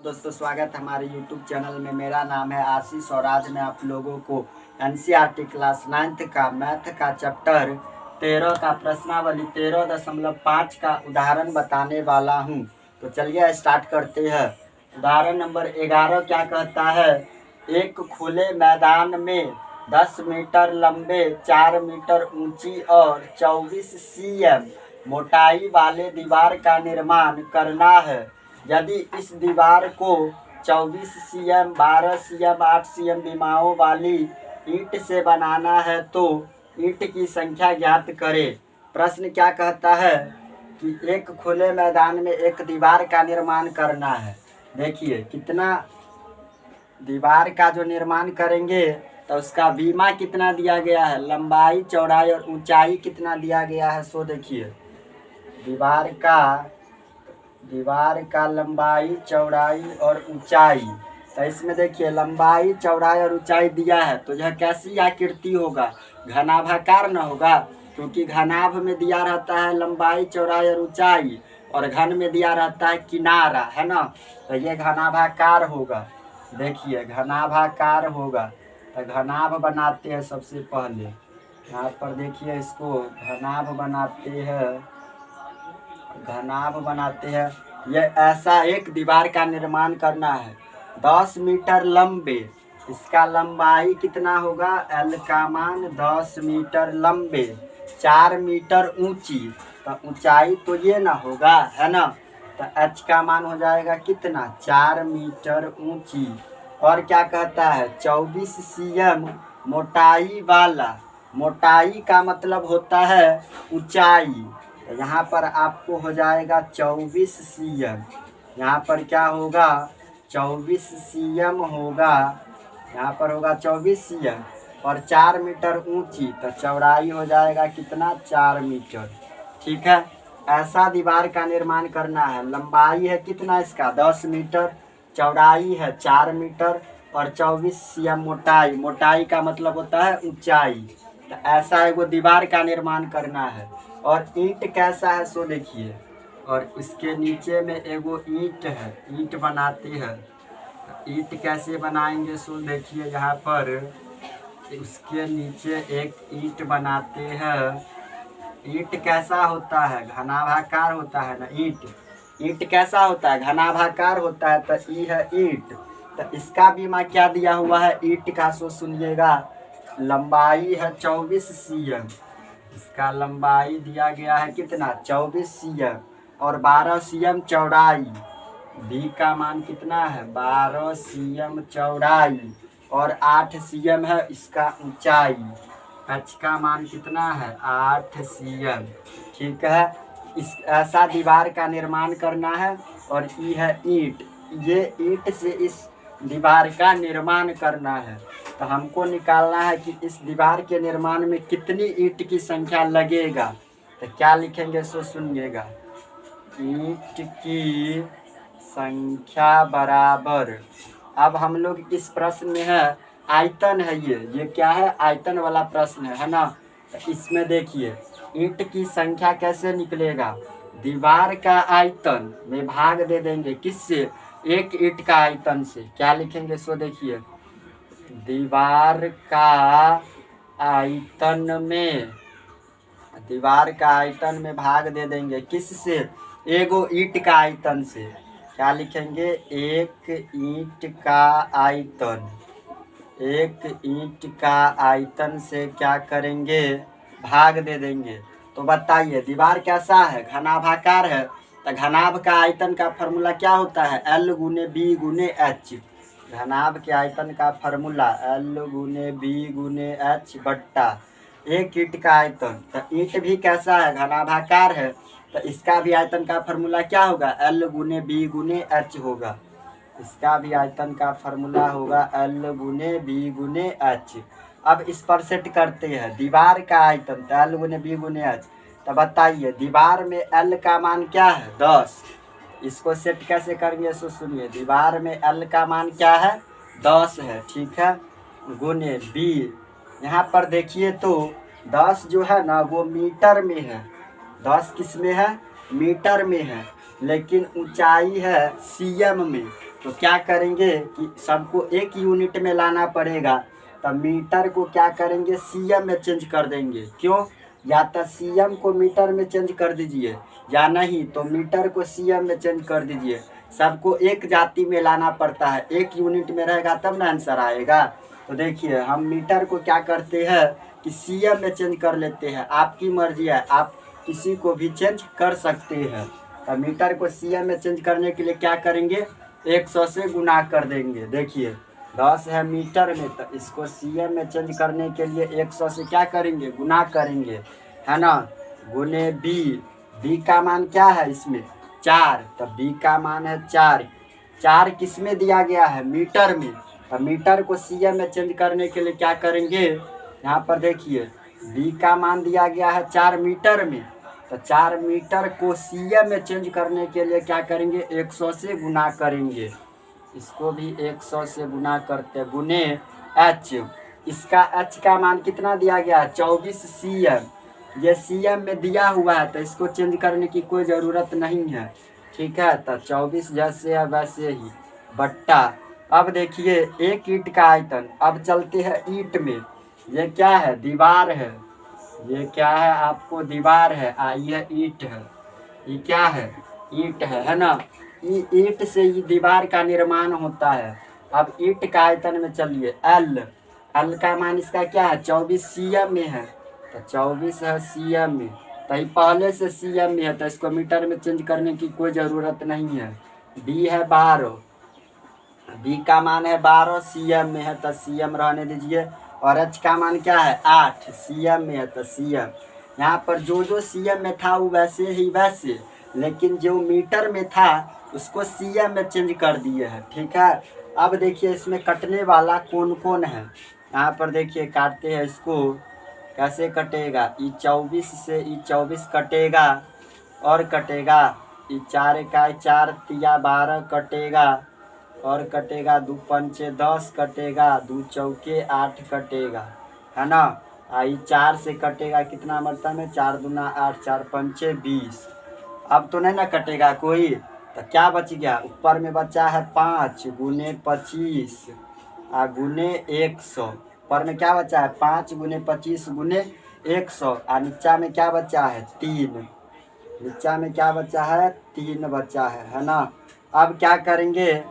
दोस्तों स्वागत है हमारे YouTube चैनल में। मेरा नाम है आशीष और आज मैं आप लोगों को NCERT क्लास 9th का मैथ का चैप्टर 13 का प्रश्नावली 13.5 का उदाहरण बताने वाला हूं। तो चलिए स्टार्ट करते हैं। उदाहरण नंबर 11 क्या कहता है, एक खुले मैदान में 10 मीटर लंबे, 4 मीटर ऊंची और 24 cm मोटाई वाले दीवार का निर्माण करना है। यदि इस दीवार को 24 cm, 12 cm, 8 cm विमाओं वाली ईंट से बनाना है तो ईंट की संख्या ज्ञात करें। प्रश्न क्या कहता है कि एक खुले मैदान में एक दीवार का निर्माण करना है। देखिए कितना दीवार का जो निर्माण करेंगे तो उसका विमा कितना दिया गया है, लंबाई, चौड़ाई और ऊंचाई कितना दिया गया है। सो देखिए दीवार का लंबाई, चौड़ाई और ऊंचाई। तो इसमें देखिए लंबाई, चौड़ाई और ऊंचाई दिया है तो यह कैसी आकृति होगा, घनाभाकार न होगा, क्योंकि घनाभ में दिया रहता है लंबाई, चौड़ाई और ऊंचाई और घन में दिया रहता है किनारा, है ना। तो ये घनाभाकार होगा। देखिए घनाभाकार होगा तो घनाभ बनाते हैं। सबसे पहले यहाँ पर देखिए इसको घनाभ बनाते हैं। ये ऐसा एक दीवार का निर्माण करना है 10 मीटर लंबे। इसका लंबाई कितना होगा, L का मान 10 मीटर लंबे, 4 मीटर ऊंची, तो ऊंचाई तो ये ना होगा, है ना। तो H का मान हो जाएगा कितना, 4 मीटर ऊंची। और क्या कहता है 24 cm मोटाई वाला। मोटाई का मतलब होता है ऊंचाई। तो यहाँ पर आपको हो जाएगा 24 cm। यहाँ पर क्या होगा, 24 cm होगा। यहाँ पर होगा 24 cm और 4 मीटर ऊंची, तो चौड़ाई हो जाएगा कितना, 4 मीटर। ठीक है, ऐसा दीवार का निर्माण करना है। लंबाई है कितना इसका, 10 मीटर, चौड़ाई है 4 मीटर और 24 cm मोटाई। मोटाई का मतलब होता है ऊंचाई। तो ऐसा एगो दीवार का निर्माण करना है। और ईंट कैसा है सो देखिए, और इसके नीचे में एगो ईंट है, ईंट बनाते हैं। तो ईंट कैसे बनाएंगे सो देखिए, यहाँ पर उसके नीचे एक ईंट बनाते हैं। ईंट कैसा होता है, घनाभाकार होता है ना। ईंट कैसा होता है, घनाभाकार होता है। तो ई है ईंट। तो इसका भी मैं क्या दिया हुआ है ईंट का, सो सुनिएगा। लंबाई है 24 cm। इसका लंबाई दिया गया है कितना, 24 cm और 12 cm चौड़ाई। बी का मान कितना है, 12 cm चौड़ाई और 8 cm है इसका ऊंचाई। H का मान कितना है, 8 cm। ठीक है, इस ऐसा दीवार का निर्माण करना है। और ई है ईंट। ये ईंट से इस दीवार का निर्माण करना है। तो हमको निकालना है कि इस दीवार के निर्माण में कितनी ईंट की संख्या लगेगा। तो क्या लिखेंगे सो सुनिएगा, ईंट की संख्या बराबर। अब हम लोग इस प्रश्न में है आयतन है, ये क्या है, आयतन वाला प्रश्न है ना। तो इसमें देखिए ईंट की संख्या कैसे निकलेगा, दीवार का आयतन में भाग दे देंगे किससे, एक ईंट का आयतन से। क्या लिखेंगे सो देखिए, दीवार का आयतन में भाग दे देंगे किससे, एगो ईंट का आयतन से। क्या लिखेंगे, एक ईंट का आयतन से क्या करेंगे, भाग दे देंगे। तो बताइए दीवार कैसा है, घनाभाकार है। तो घनाभ का आयतन का फॉर्मूला क्या होता है, L गुने B गुने H। घनाभ के आयतन का फॉर्मूला L गुने B गुने H बट्टा एक ईंट का आयतन। तो ईंट भी कैसा है, घनाभाकार है। तो इसका भी आयतन का फॉर्मूला क्या होगा, L गुने B गुने H होगा। इसका भी आयतन का फॉर्मूला होगा L गुने B गुने H। अब इस पर सेट करते हैं दीवार का आयतन, तो L गुने B गुने H। तो बताइए दीवार में L का मान क्या है, 10। इसको सेट कैसे करेंगे सो सुनिए, दीवार में L का मान क्या है, 10 है। ठीक है, गुने B। यहाँ पर देखिए तो 10 जो है ना वो मीटर में है, 10 किस में है, मीटर में है, लेकिन ऊंचाई है cm में। तो क्या करेंगे कि सबको एक यूनिट में लाना पड़ेगा। तब मीटर को क्या करेंगे, सीएम में चेंज कर देंगे। क्यों, या तो सीएम को मीटर में चेंज कर दीजिए, या नहीं तो मीटर को सीएम में चेंज कर दीजिए। सबको एक जाति में लाना पड़ता है, एक यूनिट में रहेगा तब ना आंसर आएगा। तो देखिए हम मीटर को क्या करते हैं कि सीएम में चेंज कर लेते हैं। आपकी मर्जी है, आप किसी को भी चेंज कर सकते हैं। तो मीटर को सीएम में चेंज करने के लिए क्या करेंगे, 100 से गुना कर देंगे। देखिए 10 है मीटर में, तो इसको सीएम में चेंज करने के लिए 100 से क्या करेंगे, गुना करेंगे, है ना। गुने बी का मान क्या है इसमें 4, तो बी का मान है 4। 4 किस में दिया गया है, मीटर में। तो मीटर को सीएम में चेंज करने के लिए क्या करेंगे, यहाँ पर देखिए बी का मान दिया गया है 4 मीटर में, तो 4 मीटर को सीएम में चेंज करने के लिए क्या करेंगे, 100 से गुना करेंगे। इसको भी 100 से गुना करते, गुने एच। इसका एच का मान कितना दिया गया है, 24 सीएम। ये सीएम में दिया हुआ है तो इसको चेंज करने की कोई ज़रूरत नहीं है, ठीक है। तो 24 जैसे है वैसे ही बट्टा। अब देखिए एक ईंट का आयतन। अब चलते हैं ईंट में। ये क्या है, दीवार है। ये क्या है आपको, दीवार है। ये ईंट है, ये क्या है, ईंट है ना। ईंट से ये दीवार का निर्माण होता है। अब ईंट का आयतन में चलिए, एल का मान इसका क्या है, 24 सीएम में है। तो 24 है सीएम में, तो ये पहले से सीएम में है, तो इसको मीटर में चेंज करने की कोई ज़रूरत नहीं है। बी है 12, बी का मान है 12 सीएम में है, तो सीएम रहने दीजिए। और एच का मान क्या है, 8 सीएम में है, तो सीएम। यहाँ पर जो सीएम में था वो वैसे ही वैसे, लेकिन जो मीटर में था उसको सीएम में चेंज कर दिए हैं, ठीक है। अब देखिए इसमें कटने वाला कौन कौन है। यहाँ पर देखिए काटते हैं इसको, कैसे कटेगा, ई 24 से ई 24 कटेगा और कटेगा। ई 4 इकाई 4 तिया 12 कटेगा और कटेगा। 2 पंचे 10 कटेगा, 2 चौके 8 कटेगा, है ना। आई 4 से कटेगा कितना मतलब में, 4 दूना 8, 4 पंचे 20। अब तो नहीं ना कटेगा कोई, तो क्या बच गया, ऊपर में बचा है 5 गुने 25 गुने 100। ऊपर में क्या बचा है, 5 गुने 25 गुने 100। और नीचा में क्या बचा है, 3। नीचा में क्या बचा है, 3 बचा है ना। अब क्या करेंगे,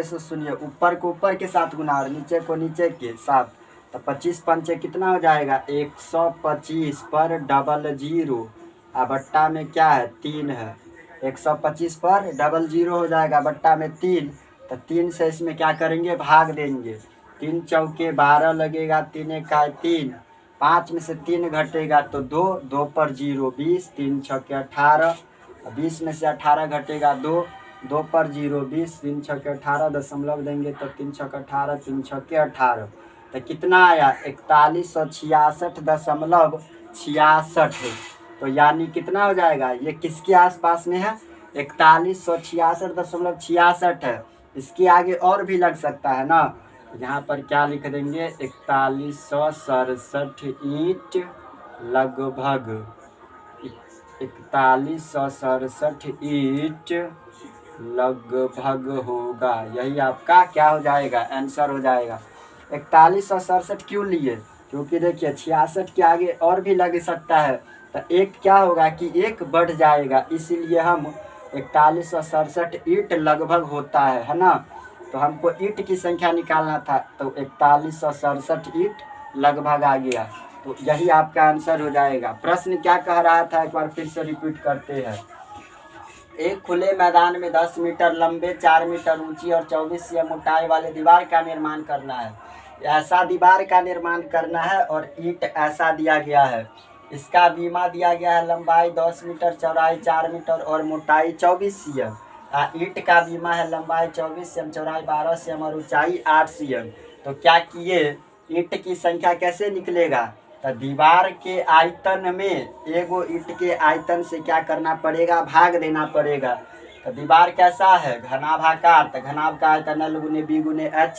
इसको सुनिए। ऊपर को ऊपर के साथ गुना और नीचे को नीचे के साथ। तो 25 पंचे कितना हो जाएगा, 125 पर डबल जीरो। अब बट्टा में क्या है, 3 है। 125 पर डबल जीरो हो जाएगा, बट्टा में 3। तो 3 से इसमें क्या करेंगे, भाग देंगे। 3 चौके 12 लगेगा, 3 इकाई 3। 5 में से 3 घटेगा तो 2, 2 पर 0 20, 3 छक्के 18। 20 में से 18 घटेगा 2, 2 पर 0 20, 3 छक्के 18 दशमलव देंगे तो 3 छक्के 18, 3 छक्के 18। तो कितना आया, 4166.66। तो यानी कितना हो जाएगा, ये किसके आसपास में है, 4166.66 है। इसके आगे और भी लग सकता है ना। यहाँ पर क्या लिख देंगे, 4167 ईंट लगभग, 4167 ईंट लगभग होगा। यही आपका क्या हो जाएगा, आंसर हो जाएगा। 4167 क्यों लिए, क्योंकि देखिए 66 के आगे और भी लग सकता है, तो एक क्या होगा कि एक बढ़ जाएगा, इसीलिए हम 4167 ईंट लगभग होता है ना। तो हमको ईंट की संख्या निकालना था, तो 4167 ईंट लगभग आ गया। तो यही आपका आंसर हो जाएगा। प्रश्न क्या कह रहा था, एक बार फिर से रिपीट करते हैं। एक खुले मैदान में 10 मीटर लंबे, 4 मीटर ऊंची और 24 सीएम मोटाई वाले दीवार का निर्माण करना है। ऐसा दीवार का निर्माण करना है और ईंट ऐसा दिया गया है। इसका बीमा दिया गया है, लंबाई 10 मीटर, चौड़ाई 4 मीटर और मोटाई 24 सीएम। ईंट का बीमा है, लंबाई 24 सीएम, चौड़ाई 12 सीएम और ऊंचाई 8 सीएम। तो क्या किए, ईंट की संख्या कैसे निकलेगा, तो दीवार के आयतन में एगो ईंट के आयतन से क्या करना पड़ेगा, भाग देना पड़ेगा। तो दीवार कैसा है, घनाभाकार, तो घनाभ का आयतन L गुने B गुने H।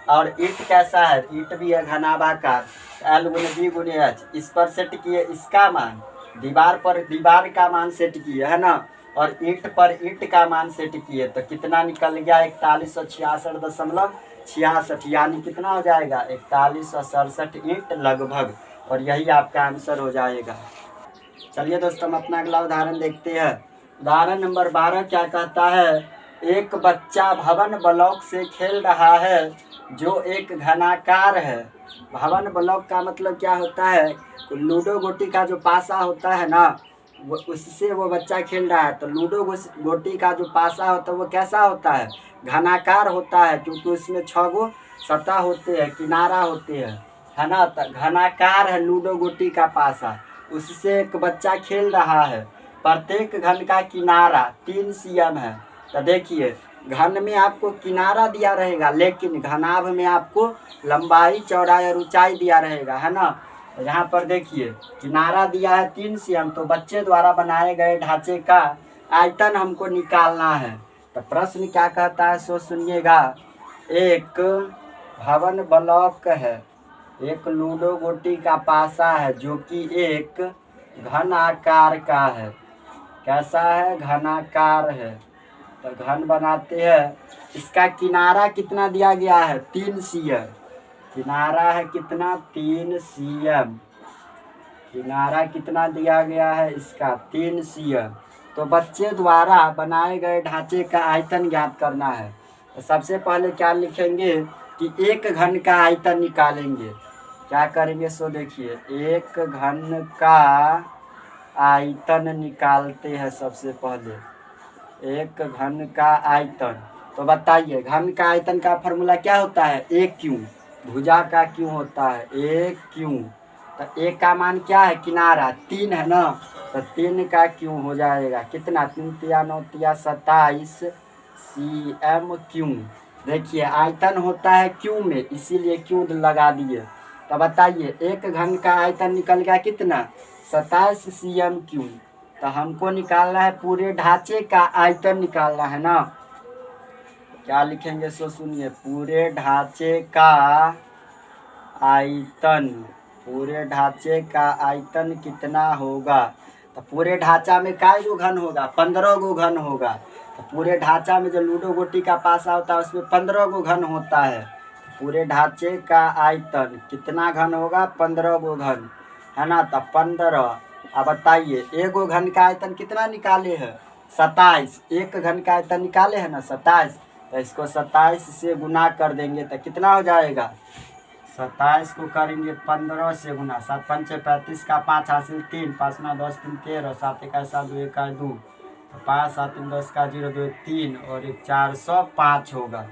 और ईंट कैसा है, ईंट भी है घनाभाकार, L गुने B गुने H। इस पर सेट किए इसका मान, दीवार पर दीवार का मान सेट किए, है ना। और ईंट पर ईंट का मान सेट किए तो कितना निकल गया 4166.66, यानी कितना हो जाएगा 4167 ईंट लगभग। और यही आपका आंसर हो जाएगा। चलिए दोस्तों हम अपना अगला उदाहरण देखते हैं। उदाहरण नंबर 12 क्या कहता है, एक बच्चा भवन ब्लॉक से खेल रहा है जो एक घनाकार है। भवन ब्लॉक का मतलब क्या होता है, लूडो गोटी का जो पासा होता है ना, वो उससे वो बच्चा खेल रहा है। तो लूडो गोटी का जो पासा होता है वो कैसा होता है, घनाकार होता है, क्योंकि उसमें 6 गो सतह होते हैं, किनारा होते हैं, है ना। तो घनाकार है लूडो गोटी का पासा, उससे एक बच्चा खेल रहा है। प्रत्येक घन का किनारा 3 cm है। तो देखिए घन में आपको किनारा दिया रहेगा, लेकिन घनाभ में आपको लंबाई चौड़ाई और ऊंचाई दिया रहेगा, है ना। तो यहाँ पर देखिए किनारा दिया है 3 cm, तो बच्चे द्वारा बनाए गए ढांचे का आयतन हमको निकालना है। तो प्रश्न क्या कहता है सो सुनिएगा। एक भवन ब्लॉक है, एक लूडो गोटी का पासा है जो कि एक घन आकार का है। कैसा है, घनाकार है। तो घन बनाते हैं, इसका किनारा कितना दिया गया है 3 cm। किनारा है कितना 3 cm, किनारा कितना दिया गया है इसका 3 cm। तो बच्चे द्वारा बनाए गए ढांचे का आयतन ज्ञात करना है। तो सबसे पहले क्या लिखेंगे कि एक घन का आयतन निकालेंगे। क्या करेंगे सो देखिए, एक घन का आयतन निकालते हैं सबसे पहले, एक घन का आयतन। तो बताइए घन का आयतन का फॉर्मूला क्या होता है, एक क्यू, भुजा का क्यू होता है, एक क्यू। तो एक का मान क्या है, किनारा 3 है ना, तो 3 का क्यू हो जाएगा कितना, 3 तिया 9 तिया 27 cm क्यू। देखिए आयतन होता है क्यू में, इसीलिए क्यू लगा दिए। तो बताइए एक घन का आयतन निकल गया कितना 27 cm क्यू। तो हमको निकालना है पूरे ढांचे का आयतन निकालना है ना। क्या लिखेंगे सो सुनिए, पूरे ढांचे का आयतन, पूरे ढांचे का आयतन कितना होगा। तो पूरे ढांचा में काय गो घन होगा, 15 गो घन होगा। तो पूरे ढांचा में जो लूडो गोटी का पासा होता है उसमें 15 गो घन होता है। पूरे ढांचे का आयतन कितना घन होगा, 15 गो घन, है ना। तो 15। अब बताइए एक गो घन का आयतन कितना निकाले हैं 27, एक घन का आयतन निकाले हैं ना 27। तो इसको 27 से गुना कर देंगे तो कितना हो जाएगा, 27 को करेंगे 15 से गुना, 7 5 35 का 5 हासिल 3, 5 9 10 3 13, 7 1 7 2 1 2, तो 5 7 3 10 का 0 2 3 और 1 405 होगा।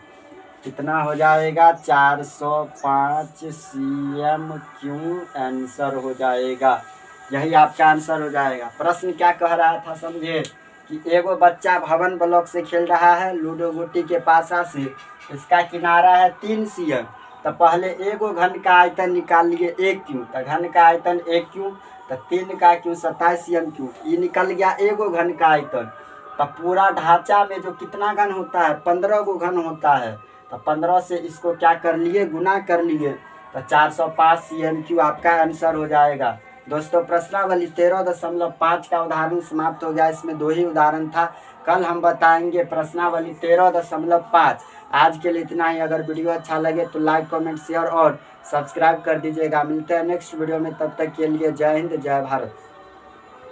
कितना हो जाएगा 405 cm क्यू आंसर हो जाएगा। यही आपका आंसर हो जाएगा। प्रश्न क्या कह रहा था समझे कि एगो बच्चा भवन ब्लॉक से खेल रहा है लूडो गोटी के पासा से, इसका किनारा है 3 cm। तो पहले एगो घन का आयतन निकाल लिए एक क्यू। तो घन का आयतन एक क्यू, तो 3 का क्यू 27 cm क्यू, ये निकल गया एगो घन का आयतन। तो पूरा ढांचा में जो कितना घन होता है 15 गो घन होता है। तो 15 से इसको क्या कर लिए, गुना कर लिए। तो 405 cm क्यू आपका आंसर हो जाएगा। दोस्तों प्रश्नावली 13.5 का उदाहरण समाप्त हो गया। इसमें 2 ही उदाहरण था, कल हम बताएंगे प्रश्नावली 13.5। आज के लिए इतना ही। अगर वीडियो अच्छा लगे तो लाइक कमेंट शेयर और सब्सक्राइब कर दीजिएगा। मिलते हैं नेक्स्ट वीडियो में, तब तक के लिए जय हिंद जय भारत।